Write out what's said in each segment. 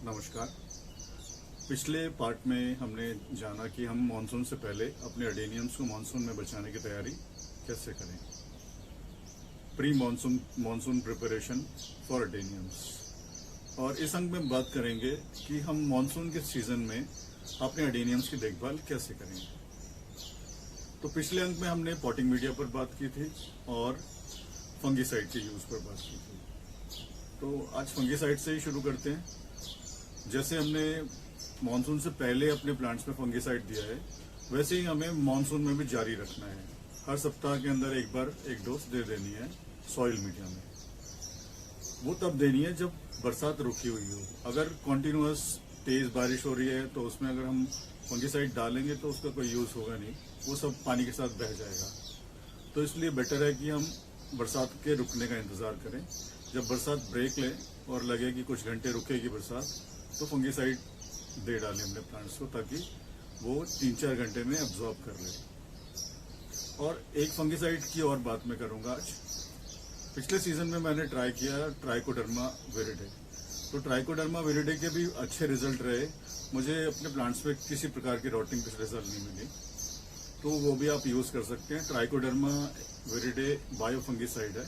नमस्कार। पिछले पार्ट में हमने जाना कि हम मानसून से पहले अपने अडेनियम्स को मानसून में बचाने की तैयारी कैसे करें। Pre monsoon monsoon preparation for adeniums. और इस अंक में बात करेंगे कि हम मानसून के सीजन में अपने अडेनियम्स की देखभाल कैसे करें। तो पिछले अंक में हमने पॉटिंग मीडिया पर बात की थी और फंगीसाइड के यूज पर बात की थी। तो आज फंगीसाइड से ही शुरू करते हैं। जैसे हमने मानसून से पहले अपने प्लांट्स में फंगीसाइड दिया है, वैसे ही हमें मानसून में भी जारी रखना है। हर सप्ताह के अंदर एक बार एक डोज दे देनी है सॉइल मीडिया में। वो तब देनी है जब बरसात रुकी हुई हो। अगर कॉन्टिन्यूअस तेज बारिश हो रही है तो उसमें अगर हम फंगीसाइड डालेंगे तो उसका कोई यूज होगा नहीं, वो सब पानी के साथ बह जाएगा। तो इसलिए बेटर है कि हम बरसात के रुकने का इंतजार करें। जब बरसात ब्रेक ले और लगे कि कुछ घंटे रुकेगी बरसात, तो फंगीसाइड दे डालें अपने प्लांट्स को, ताकि वो 3-4 घंटे में एब्जॉर्ब कर ले। और एक फंगीसाइड की और बात मैं करूंगा आज। पिछले सीजन में मैंने ट्राई किया ट्राइकोडर्मा विरिडे। तो ट्राइकोडर्मा विरिडे के भी अच्छे रिजल्ट रहे। मुझे अपने प्लांट्स में किसी प्रकार की रॉटिंग की रिजल्ट नहीं मिली, तो वो भी आप यूज कर सकते हैं। ट्राइकोडर्मा विरिडे बायो फंगीसाइड है।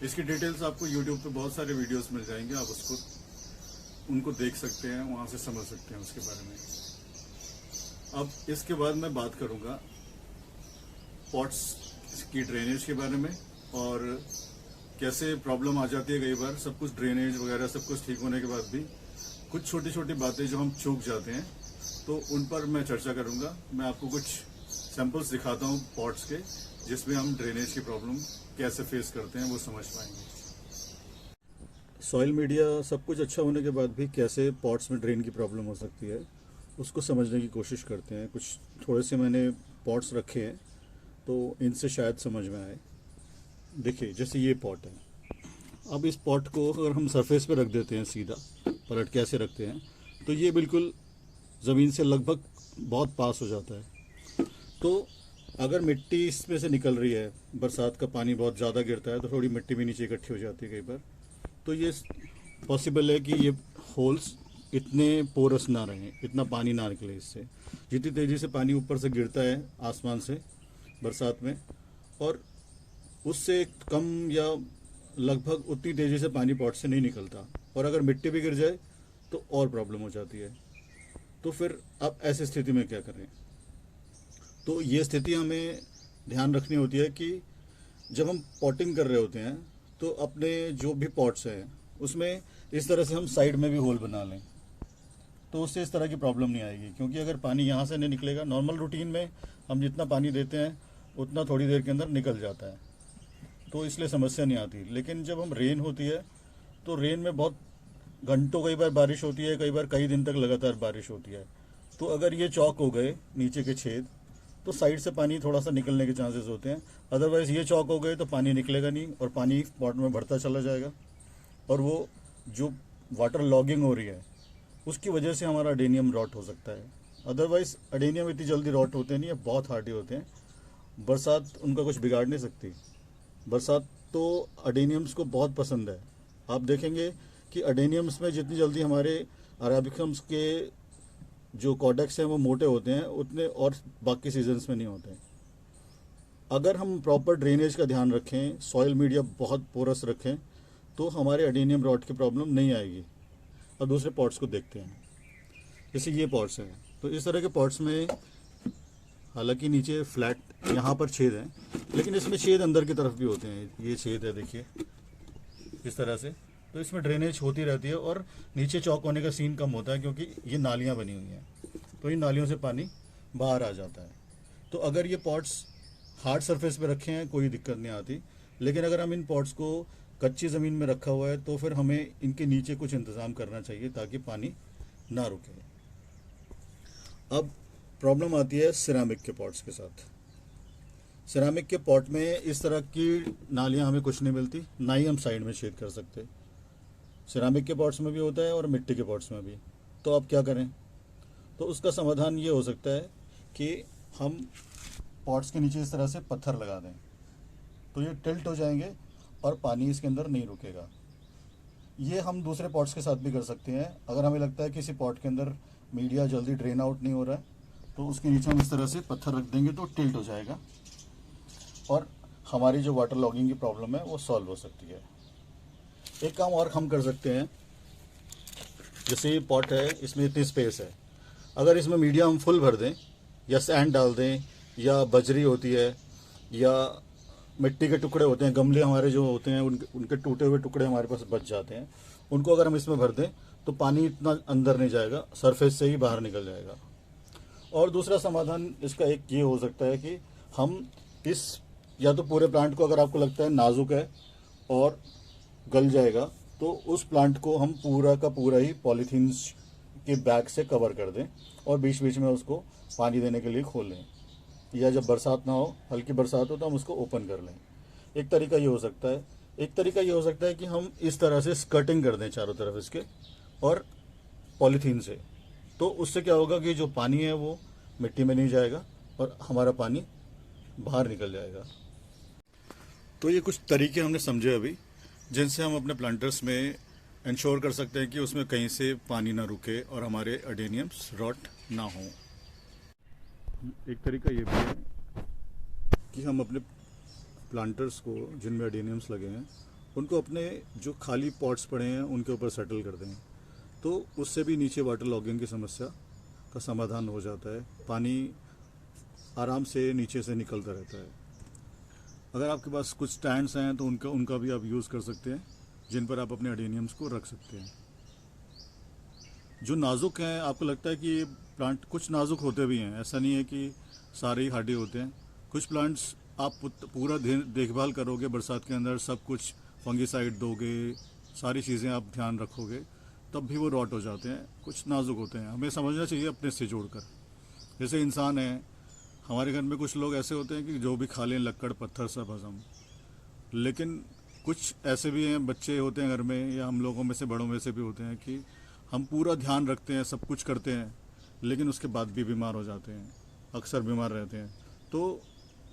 इसकी डिटेल्स आपको यूट्यूब पे बहुत सारे वीडियोस मिल जाएंगे, आप उनको देख सकते हैं, वहां से समझ सकते हैं उसके बारे में। अब इसके बाद मैं बात करूंगा पॉट्स की ड्रेनेज के बारे में और कैसे प्रॉब्लम आ जाती है। कई बार सब कुछ ड्रेनेज वगैरह सब कुछ ठीक होने के बाद भी कुछ छोटी छोटी बातें जो हम चूक जाते हैं, तो उन पर मैं चर्चा करूंगा। मैं आपको कुछ सैंपल्स दिखाता हूं पॉट्स के, जिसमें हम ड्रेनेज की प्रॉब्लम कैसे फेस करते हैं वो समझ पाएंगे। सॉइल मीडिया सब कुछ अच्छा होने के बाद भी कैसे पॉट्स में ड्रेन की प्रॉब्लम हो सकती है, उसको समझने की कोशिश करते हैं। कुछ थोड़े से मैंने पॉट्स रखे हैं, तो इनसे शायद समझ में आए। देखिए, जैसे ये पॉट है। अब इस पॉट को अगर हम सरफेस पे रख देते हैं, सीधा पलट के ऐसे रखते हैं, तो ये बिल्कुल ज़मीन से लगभग बहुत पास हो जाता है। तो अगर मिट्टी इसमें से निकल रही है, बरसात का पानी बहुत ज़्यादा गिरता है, तो थोड़ी मिट्टी भी नीचे इकट्ठी हो जाती है कई बार। तो ये पॉसिबल है कि ये होल्स इतने पोरस ना रहें, इतना पानी ना निकले इससे। जितनी तेज़ी से पानी ऊपर से गिरता है आसमान से बरसात में, और उससे कम या लगभग उतनी तेज़ी से पानी पॉट से नहीं निकलता। और अगर मिट्टी भी गिर जाए तो और प्रॉब्लम हो जाती है। तो फिर अब ऐसी स्थिति में क्या करें। तो ये स्थिति हमें ध्यान रखनी होती है कि जब हम पॉटिंग कर रहे होते हैं, तो अपने जो भी पॉट्स हैं उसमें इस तरह से हम साइड में भी होल बना लें, तो उससे इस तरह की प्रॉब्लम नहीं आएगी। क्योंकि अगर पानी यहाँ से नहीं निकलेगा, नॉर्मल रूटीन में हम जितना पानी देते हैं उतना थोड़ी देर के अंदर निकल जाता है, तो इसलिए समस्या नहीं आती। लेकिन जब हम रेन होती है, तो रेन में बहुत घंटों कई बार बारिश होती है, कई बार कई दिन तक लगातार बारिश होती है। तो अगर ये चौक हो गए नीचे के छेद, तो साइड से पानी थोड़ा सा निकलने के चांसेस होते हैं। अदरवाइज़ ये चौक हो गए तो पानी निकलेगा नहीं और पानी पॉट में बढ़ता चला जाएगा, और वो जो वाटर लॉगिंग हो रही है उसकी वजह से हमारा अडेनियम रॉट हो सकता है। अदरवाइज़ अडेनियम इतनी जल्दी रॉट होते नहीं है, बहुत हार्डी होते हैं। बरसात उनका कुछ बिगाड़ नहीं सकती। बरसात तो अडेनियम्स को बहुत पसंद है। आप देखेंगे कि अडेनियम्स में जितनी जल्दी हमारे अरेबिकम्स के जो कॉडेक्स हैं वो मोटे होते हैं, उतने और बाकी सीजन्स में नहीं होते हैं। अगर हम प्रॉपर ड्रेनेज का ध्यान रखें, सॉइल मीडिया बहुत पोरस रखें, तो हमारे अडेनियम रॉट की प्रॉब्लम नहीं आएगी। अब दूसरे पॉट्स को देखते हैं। जैसे ये पॉट्स हैं, तो इस तरह के पॉट्स में हालांकि नीचे फ्लैट यहाँ पर छेद हैं, लेकिन इसमें छेद अंदर की तरफ भी होते हैं। ये छेद है, देखिए इस तरह से। तो इसमें ड्रेनेज होती रहती है और नीचे चौक होने का सीन कम होता है, क्योंकि ये नालियाँ बनी हुई हैं, तो इन नालियों से पानी बाहर आ जाता है। तो अगर ये पॉट्स हार्ड सरफेस पे रखे हैं कोई दिक्कत नहीं आती, लेकिन अगर हम इन पॉट्स को कच्ची ज़मीन में रखा हुआ है, तो फिर हमें इनके नीचे कुछ इंतज़ाम करना चाहिए ताकि पानी ना रुके। अब प्रॉब्लम आती है सिरामिक के पॉट्स के साथ। सिरामिक के पॉट में इस तरह की नालियाँ हमें कुछ नहीं मिलती, ना ही हम साइड में छेद कर सकते। सिरामिक के पॉट्स में भी होता है और मिट्टी के पॉट्स में भी। तो अब क्या करें। तो उसका समाधान ये हो सकता है कि हम पॉट्स के नीचे इस तरह से पत्थर लगा दें, तो ये टिल्ट हो जाएंगे और पानी इसके अंदर नहीं रुकेगा। ये हम दूसरे पॉट्स के साथ भी कर सकते हैं। अगर हमें लगता है कि किसी पॉट के अंदर मीडिया जल्दी ड्रेन आउट नहीं हो रहा है, तो उसके नीचे हम इस तरह से पत्थर रख देंगे तो टिल्ट हो जाएगा और हमारी जो वाटर लॉगिंग की प्रॉब्लम है वो सॉल्व हो सकती है। एक काम और हम कर सकते हैं, जैसे ये पॉट है, इसमें इतनी स्पेस है, अगर इसमें मीडिया हम फुल भर दें या सैंड डाल दें या बजरी होती है या मिट्टी के टुकड़े होते हैं, गमले हमारे जो होते हैं उनके टूटे हुए टुकड़े हमारे पास बच जाते हैं, उनको अगर हम इसमें भर दें तो पानी इतना अंदर नहीं जाएगा, सरफेस से ही बाहर निकल जाएगा। और दूसरा समाधान इसका एक ये हो सकता है कि हम इस या तो पूरे प्लांट को, अगर आपको लगता है नाजुक है और गल जाएगा, तो उस प्लांट को हम पूरा का पूरा ही पॉलीथीन के बैग से कवर कर दें और बीच बीच में उसको पानी देने के लिए खोल लें, या जब बरसात ना हो, हल्की बरसात हो, तो हम उसको ओपन कर लें। एक तरीका ये हो सकता है। एक तरीका ये हो सकता है कि हम इस तरह से स्कर्टिंग कर दें चारों तरफ इसके और पॉलीथीन से, तो उससे क्या होगा कि जो पानी है वो मिट्टी में नहीं जाएगा और हमारा पानी बाहर निकल जाएगा। तो ये कुछ तरीके हमने समझे अभी, जिनसे हम अपने प्लांटर्स में इंश्योर कर सकते हैं कि उसमें कहीं से पानी ना रुके और हमारे अडेनियम्स रॉट ना हो। एक तरीका ये भी है कि हम अपने प्लांटर्स को, जिनमें अडेनियम्स लगे हैं, उनको अपने जो खाली पॉट्स पड़े हैं उनके ऊपर सेटल कर दें, तो उससे भी नीचे वाटर लॉगिंग की समस्या का समाधान हो जाता है। पानी आराम से नीचे से निकलता रहता है। अगर आपके पास कुछ स्टैंड्स हैं तो उनका भी आप यूज़ कर सकते हैं, जिन पर आप अपने अडेनियम्स को रख सकते हैं। जो नाजुक हैं, आपको लगता है कि ये प्लांट कुछ नाजुक होते भी हैं, ऐसा नहीं है कि सारे ही हार्डी होते हैं। कुछ प्लांट्स आप पूरा देखभाल करोगे, बरसात के अंदर सब कुछ फंगीसाइड दोगे, सारी चीज़ें आप ध्यान रखोगे, तब भी वो रॉट हो जाते हैं। कुछ नाजुक होते हैं, हमें समझना चाहिए अपने से जोड़कर। जैसे इंसान है, हमारे घर में कुछ लोग ऐसे होते हैं कि जो भी खा लें लक्कड़ पत्थर सब हजम, लेकिन कुछ ऐसे भी हैं, बच्चे होते हैं घर में, या हम लोगों में से बड़ों में से भी होते हैं कि हम पूरा ध्यान रखते हैं, सब कुछ करते हैं, लेकिन उसके बाद भी बीमार हो जाते हैं, अक्सर बीमार रहते हैं। तो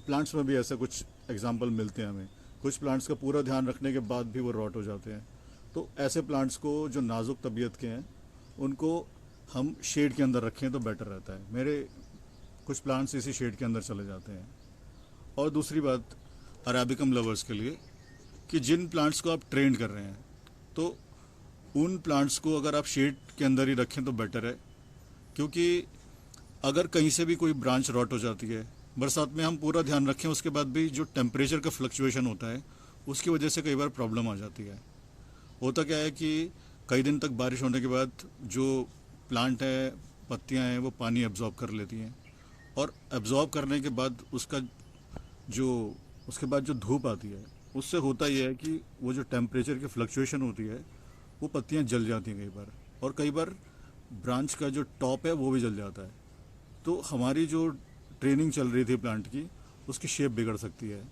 प्लांट्स में भी ऐसा कुछ एग्जाम्पल मिलते हैं हमें। कुछ प्लांट्स का पूरा ध्यान रखने के बाद भी वो रॉट हो जाते हैं। तो ऐसे प्लांट्स को, जो नाजुक तबीयत के हैं, उनको हम शेड के अंदर रखें तो बेटर रहता है। मेरे कुछ प्लांट्स इसी शेड के अंदर चले जाते हैं। और दूसरी बात अरेबिकम लवर्स के लिए, कि जिन प्लांट्स को आप ट्रेंड कर रहे हैं, तो उन प्लांट्स को अगर आप शेड के अंदर ही रखें तो बेटर है, क्योंकि अगर कहीं से भी कोई ब्रांच रॉट हो जाती है, बरसात में हम पूरा ध्यान रखें, उसके बाद भी जो टेम्परेचर का फ्लक्चुएशन होता है उसकी वजह से कई बार प्रॉब्लम आ जाती है। होता क्या है कि कई दिन तक बारिश होने के बाद जो प्लांट है, पत्तियां हैं, वो पानी एब्जॉर्ब कर लेती हैं, और एब्जॉर्ब करने के बाद उसके बाद जो धूप आती है, उससे होता यह है कि वो जो टेम्परेचर की फ्लक्चुएशन होती है, वो पत्तियां जल जाती हैं कई बार, और कई बार ब्रांच का जो टॉप है वो भी जल जाता है। तो हमारी जो ट्रेनिंग चल रही थी प्लांट की, उसकी शेप बिगड़ सकती है,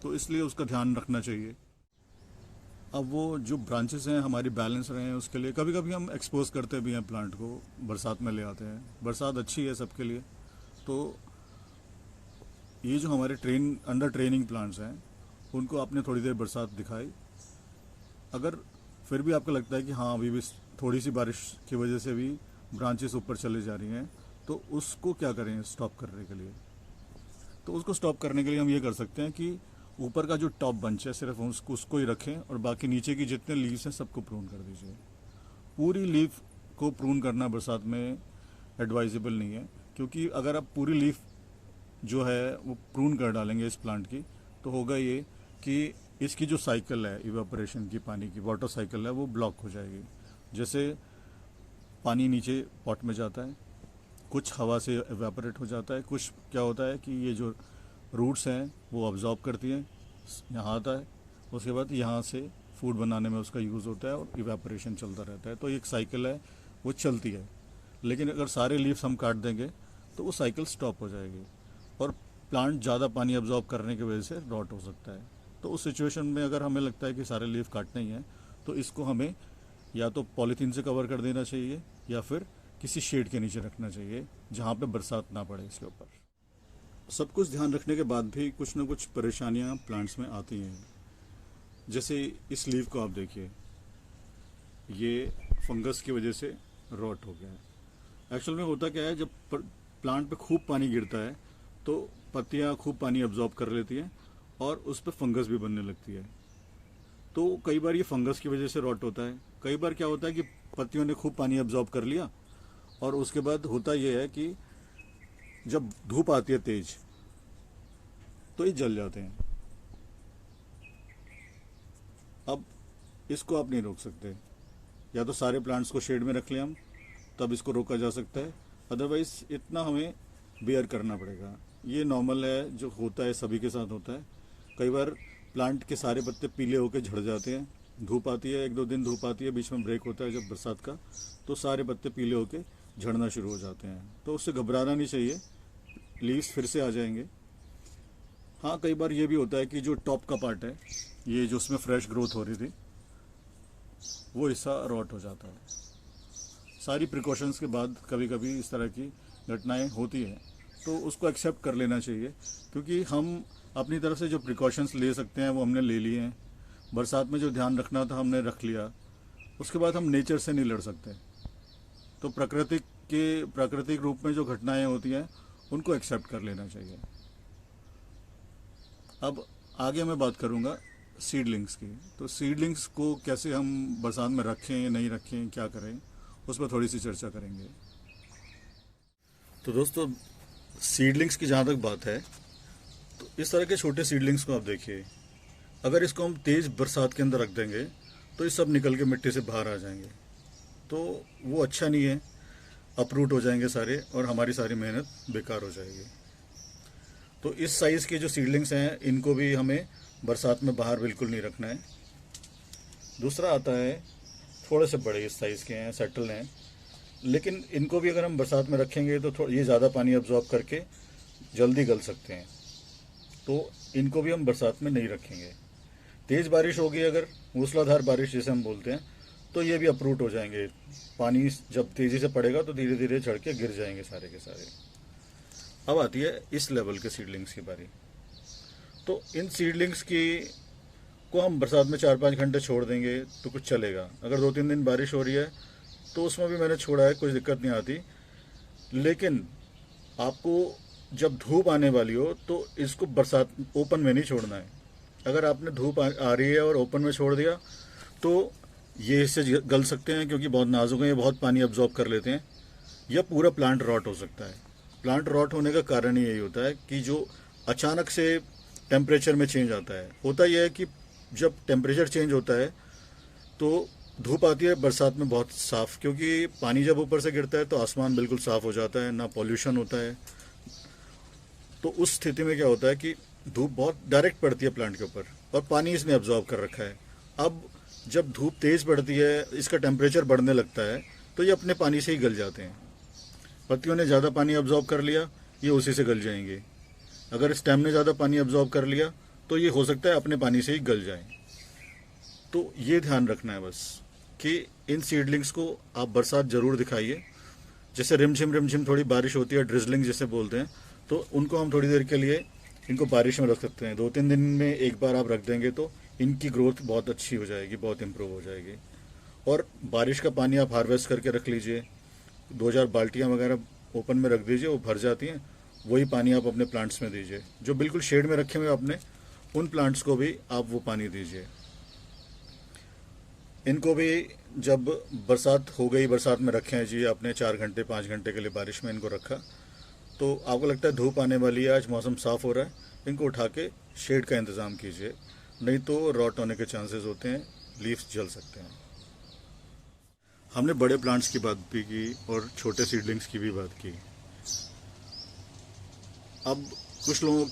तो इसलिए उसका ध्यान रखना चाहिए। अब वो जो ब्रांचेस हैं हमारी बैलेंस रहे हैं, उसके लिए कभी कभी हम एक्सपोज करते भी हैं प्लांट को, बरसात में ले आते हैं। बरसात अच्छी है सबके लिए, तो ये जो हमारे अंडर ट्रेनिंग प्लांट्स हैं, उनको आपने थोड़ी देर बरसात दिखाई, अगर फिर भी आपको लगता है कि हाँ अभी भी थोड़ी सी बारिश की वजह से भी ब्रांचेस ऊपर चले जा रही हैं, तो उसको क्या करें स्टॉप करने के लिए? तो उसको स्टॉप करने के लिए हम ये कर सकते हैं कि ऊपर का जो टॉप बंच है सिर्फ उसको ही रखें, और बाकी नीचे की जितने लीव्स हैं सबको प्रून कर दीजिए। पूरी लीफ को प्रून करना बरसात में एडवाइजेबल नहीं है, क्योंकि अगर आप पूरी लीफ जो है वो प्रून कर डालेंगे इस प्लांट की, तो होगा ये कि इसकी जो साइकिल है इवेपोरेशन की, पानी की वाटर साइकिल है, वो ब्लॉक हो जाएगी। जैसे पानी नीचे पॉट में जाता है, कुछ हवा से इवेपोरेट हो जाता है, कुछ क्या होता है कि ये जो रूट्स हैं वो अब्जॉर्ब करती हैं, यहाँ आता है, उसके बाद यहाँ से फूड बनाने में उसका यूज़ होता है और इवेपोरेशन चलता रहता है। तो एक साइकिल है, वो चलती है। लेकिन अगर सारे लीव्स हम काट देंगे तो वो साइकिल स्टॉप हो जाएगी, और प्लांट ज़्यादा पानी अब्जॉर्ब करने की वजह से रॉट हो सकता है। तो उस सिचुएशन में अगर हमें लगता है कि सारे लीफ काटने ही हैं, तो इसको हमें या तो पॉलीथीन से कवर कर देना चाहिए, या फिर किसी शेड के नीचे रखना चाहिए जहाँ पे बरसात ना पड़े इसके ऊपर। सब कुछ ध्यान रखने के बाद भी कुछ ना कुछ परेशानियाँ प्लांट्स में आती हैं। जैसे इस लीफ को आप देखिए, ये फंगस की वजह से रॉट हो गया है। एक्चुअल में होता क्या है, जब प्लांट पे खूब पानी गिरता है तो पत्तियां खूब पानी अब्जॉर्ब कर लेती हैं और उस पर फंगस भी बनने लगती है। तो कई बार ये फंगस की वजह से रॉट होता है। कई बार क्या होता है कि पत्तियों ने खूब पानी अब्जॉर्ब कर लिया और उसके बाद होता ये है कि जब धूप आती है तेज तो ये जल जाते हैं। अब इसको आप नहीं रोक सकते, या तो सारे प्लांट्स को शेड में रख लें हम, तब इसको रोका जा सकता है। अदरवाइज इतना हमें बेयर करना पड़ेगा। ये नॉर्मल है, जो होता है सभी के साथ होता है। कई बार प्लांट के सारे पत्ते पीले होकर झड़ जाते हैं, धूप आती है, 1-2 दिन धूप आती है, बीच में ब्रेक होता है जब बरसात का, तो सारे पत्ते पीले होकर झड़ना शुरू हो जाते हैं। तो उससे घबराना नहीं चाहिए, लीव्स फिर से आ जाएंगे। हाँ, कई बार ये भी होता है कि जो टॉप का पार्ट है, ये जो उसमें फ्रेश ग्रोथ हो रही थी, वो हिस्सा रॉट हो जाता है। सारी प्रिकॉशंस के बाद कभी कभी इस तरह की घटनाएं होती हैं, तो उसको एक्सेप्ट कर लेना चाहिए, क्योंकि हम अपनी तरफ से जो प्रिकॉशंस ले सकते हैं वो हमने ले लिए हैं। बरसात में जो ध्यान रखना था हमने रख लिया। उसके बाद हम नेचर से नहीं लड़ सकते। तो प्राकृतिक रूप में जो घटनाएं होती हैं उनको एक्सेप्ट कर लेना चाहिए। अब आगे मैं बात करूंगा सीडलिंग्स की। तो सीडलिंग्स को कैसे हम बरसात में रखें, नहीं रखें, क्या करें, उस पर थोड़ी सी चर्चा करेंगे। तो दोस्तों, सीडलिंग्स की जहाँ तक बात है, तो इस तरह के छोटे सीडलिंग्स को आप देखिए, अगर इसको हम तेज़ बरसात के अंदर रख देंगे तो ये सब निकल के मिट्टी से बाहर आ जाएंगे, तो वो अच्छा नहीं है। अपरूट हो जाएंगे सारे और हमारी सारी मेहनत बेकार हो जाएगी। तो इस साइज़ के जो सीडलिंग्स हैं इनको भी हमें बरसात में बाहर बिल्कुल नहीं रखना है। दूसरा आता है, थोड़े से बड़े इस साइज़ के हैं, सेटल हैं, लेकिन इनको भी अगर हम बरसात में रखेंगे तो ये ज़्यादा पानी अब्जॉर्ब करके जल्दी गल सकते हैं, तो इनको भी हम बरसात में नहीं रखेंगे। तेज़ बारिश होगी अगर, मूसलाधार बारिश जिसे हम बोलते हैं, तो ये भी अपरूट हो जाएंगे। पानी जब तेज़ी से पड़ेगा तो धीरे धीरे झड़ के गिर जाएंगे सारे के सारे। अब आती है इस लेवल के सीडलिंग्स की बारी। तो इन सीडलिंग्स को हम बरसात में 4-5 घंटे छोड़ देंगे तो कुछ चलेगा। अगर 2-3 दिन बारिश हो रही है तो उसमें भी मैंने छोड़ा है, कोई दिक्कत नहीं आती। लेकिन आपको जब धूप आने वाली हो तो इसको बरसात ओपन में नहीं छोड़ना है। अगर आपने धूप आ रही है और ओपन में छोड़ दिया तो ये इससे गल सकते हैं, क्योंकि बहुत नाजुक हैं, ये बहुत पानी अब्जॉर्ब कर लेते हैं, या पूरा प्लांट रॉट हो सकता है। प्लांट रॉट होने का कारण ही यही होता है कि जो अचानक से टेम्परेचर में चेंज आता है। होता यह है कि जब टेम्परेचर चेंज होता है तो धूप आती है बरसात में बहुत साफ, क्योंकि पानी जब ऊपर से गिरता है तो आसमान बिल्कुल साफ हो जाता है, ना पॉल्यूशन होता है। तो उस स्थिति में क्या होता है कि धूप बहुत डायरेक्ट पड़ती है प्लांट के ऊपर और पानी इसने अब्जॉर्ब कर रखा है। अब जब धूप तेज पड़ती है, इसका टेम्परेचर बढ़ने लगता है, तो ये अपने पानी से ही गल जाते हैं। पत्तियों ने ज़्यादा पानी अब्जॉर्ब कर लिया, ये उसी से गल जाएंगे। अगर स्टेम ने ज़्यादा पानी अब्जॉर्ब कर लिया तो ये हो सकता है अपने पानी से ही गल जाए। तो ये ध्यान रखना है बस कि इन सीडलिंग्स को आप बरसात ज़रूर दिखाइए। जैसे रिमझिम थोड़ी बारिश होती है, ड्रिजलिंग जिसे बोलते हैं, तो उनको हम थोड़ी देर के लिए इनको बारिश में रख सकते हैं। 2-3 दिन में एक बार आप रख देंगे तो इनकी ग्रोथ बहुत अच्छी हो जाएगी, बहुत इम्प्रूव हो जाएगी। और बारिश का पानी आप हार्वेस्ट करके रख लीजिए, 2-4 बाल्टियाँ वगैरह ओपन में रख दीजिए, वो भर जाती हैं। वही पानी आप अपने प्लांट्स में दीजिए। जो बिल्कुल शेड में रखे हुए अपने, उन प्लांट्स को भी आप वो पानी दीजिए। इनको भी जब बरसात हो गई, बरसात में रखे हैं जी आपने 4 घंटे 5 घंटे के लिए बारिश में इनको रखा, तो आपको लगता है धूप आने वाली है, आज मौसम साफ़ हो रहा है, इनको उठा के शेड का इंतज़ाम कीजिए, नहीं तो रॉट होने के चांसेस होते हैं, लीव्स जल सकते हैं। हमने बड़े प्लांट्स की बात भी की और छोटे सीडलिंग्स की भी बात की। अब कुछ लोगों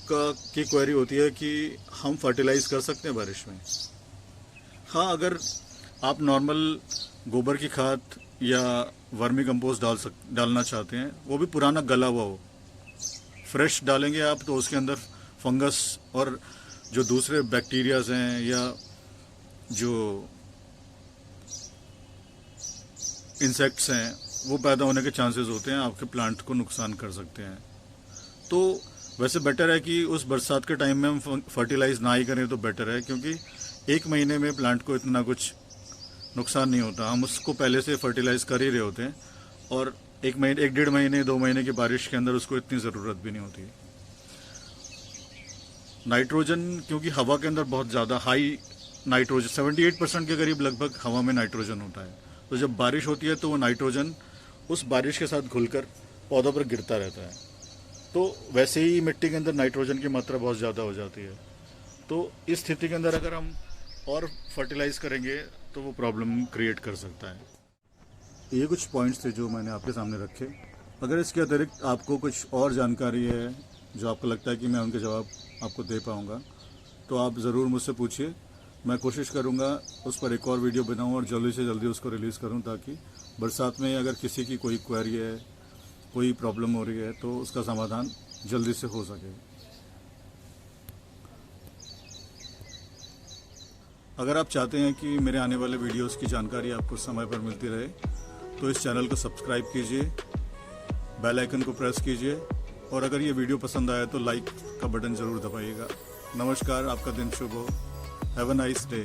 की क्वेरी होती है कि हम फर्टिलाइज कर सकते हैं बारिश में। हाँ, अगर आप नॉर्मल गोबर की खाद या वर्मी कंपोस्ट डालना चाहते हैं, वो भी पुराना गला हुआ हो, फ्रेश डालेंगे आप तो उसके अंदर फंगस और जो दूसरे बैक्टीरियाज हैं या जो इंसेक्ट्स हैं वो पैदा होने के चांसेस होते हैं, आपके प्लांट को नुकसान कर सकते हैं। तो वैसे बेटर है कि उस बरसात के टाइम में हम फर्टिलाइज ना ही करें तो बेटर है, क्योंकि 1 महीने में प्लांट को इतना कुछ नुकसान नहीं होता। हम उसको पहले से फर्टिलाइज कर ही रहे होते हैं और 1.5 महीने 2 महीने की बारिश के अंदर उसको इतनी ज़रूरत भी नहीं होती। नाइट्रोजन, क्योंकि हवा के अंदर बहुत ज़्यादा हाई नाइट्रोजन 78% के करीब लगभग हवा में नाइट्रोजन होता है, तो जब बारिश होती है तो वो नाइट्रोजन उस बारिश के साथ घुलकर पौधों पर गिरता रहता है। तो वैसे ही मिट्टी के अंदर नाइट्रोजन की मात्रा बहुत ज़्यादा हो जाती है। तो इस स्थिति के अंदर अगर हम और फर्टिलाइज करेंगे तो वो प्रॉब्लम क्रिएट कर सकता है। ये कुछ पॉइंट्स थे जो मैंने आपके सामने रखे। अगर इसके अतिरिक्त आपको कुछ और जानकारी है जो आपको लगता है कि मैं उनके जवाब आपको दे पाऊँगा, तो आप ज़रूर मुझसे पूछिए। मैं कोशिश करूँगा उस पर एक और वीडियो बनाऊँ और जल्दी से जल्दी उसको रिलीज़ करूँ, ताकि बरसात में अगर किसी की कोई क्वेरी है, कोई प्रॉब्लम हो रही है, तो उसका समाधान जल्दी से हो सके। अगर आप चाहते हैं कि मेरे आने वाले वीडियोस की जानकारी आपको समय पर मिलती रहे, तो इस चैनल को सब्सक्राइब कीजिए, बेल आइकन को प्रेस कीजिए और अगर ये वीडियो पसंद आया तो लाइक का बटन ज़रूर दबाइएगा। नमस्कार, आपका दिन शुभ हो। Have a nice day.